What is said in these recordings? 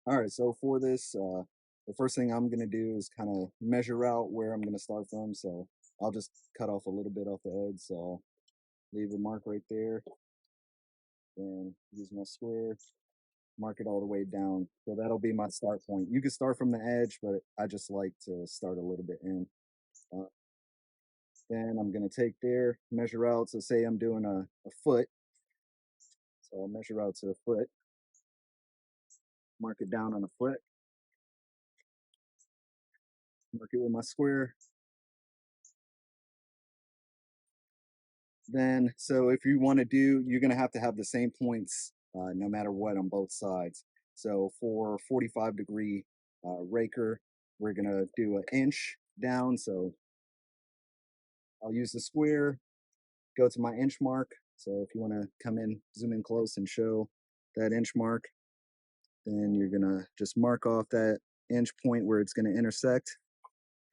All right, so for this, the first thing I'm gonna do is kind of measure out where I'm gonna start from. So I'll just cut off a little bit off the edge. So I'll leave a mark right there, and use my square, mark it all the way down. So that'll be my start point. You can start from the edge, but I just like to start a little bit in. Uh, then I'm gonna take there, measure out. So say I'm doing a foot, so I'll measure out to a foot, mark it down on a foot, mark it with my square. Then, so if you want to do, you're going to have the same points no matter what on both sides. So for 45-degree raker, we're going to do an inch down. So I'll use the square, go to my inch mark. So if you want to come in, zoom in close and show that inch mark, then you're going to just mark off that inch point where it's going to intersect.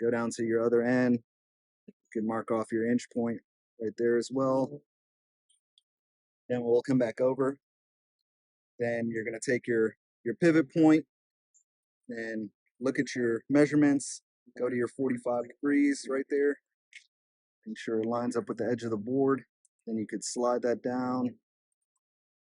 Go down to your other end. You can mark off your inch point right there as well. Then we'll come back over. Then you're going to take your pivot point and look at your measurements. Go to your 45 degrees right there. Make sure it lines up with the edge of the board. Then you could slide that down.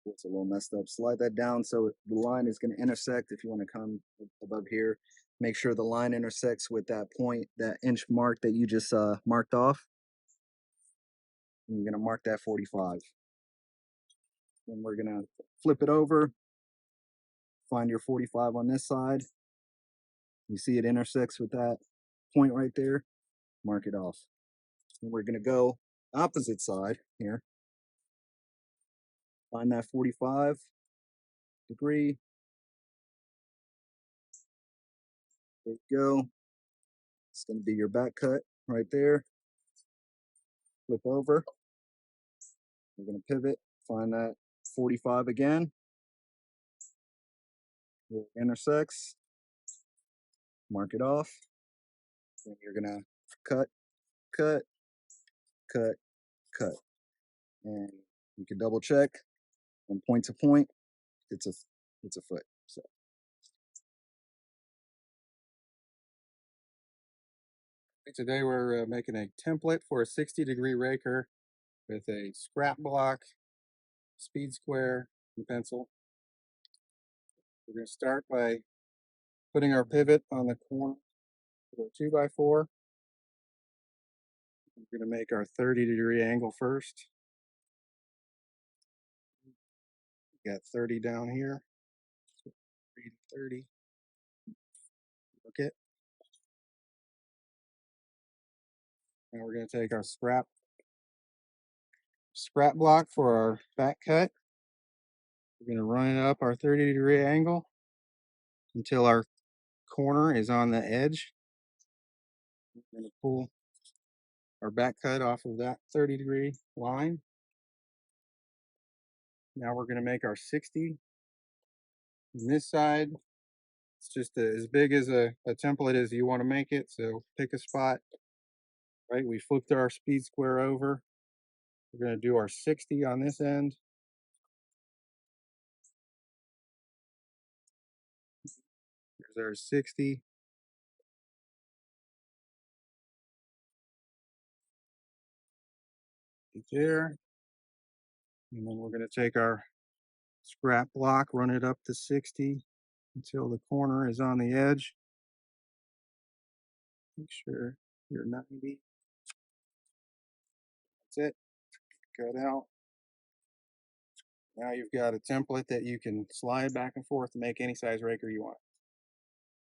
It's a little messed up. Slide that down so the line is going to intersect. If you want to come above here, make sure the line intersects with that point, that inch mark that you just marked off. And you're going to mark that 45. Then we're going to flip it over. Find your 45 on this side. You see it intersects with that point right there. Mark it off. And we're going to go opposite side here. Find that 45 degree. There you go. It's going to be your back cut right there. Flip over. We're going to pivot. Find that 45 again. Where it intersects. Mark it off. Then you're going to cut, cut, cut, cut. And you can double check from point to point. It's a foot. So Today we're making a template for a 60-degree raker with a scrap block, speed square, and pencil. We're going to start by putting our pivot on the corner of a 2x4. We're going to make our 30-degree angle first. We got 30 down here. 30. Okay. Now we're going to take our scrap block for our back cut. We're going to run it up our 30-degree angle until our corner is on the edge. We're going to pull our back cut off of that 30-degree line. Now we're going to make our 60. On this side, it's just as big as a template as you want to make it. So pick a spot. Right, we flipped our speed square over. We're going to do our 60 on this end. Here's our 60. There. And then we're going to take our scrap block, run it up to 60 until the corner is on the edge. Make sure you're 90. That's it. Cut out. Now you've got a template that you can slide back and forth to make any size raker you want.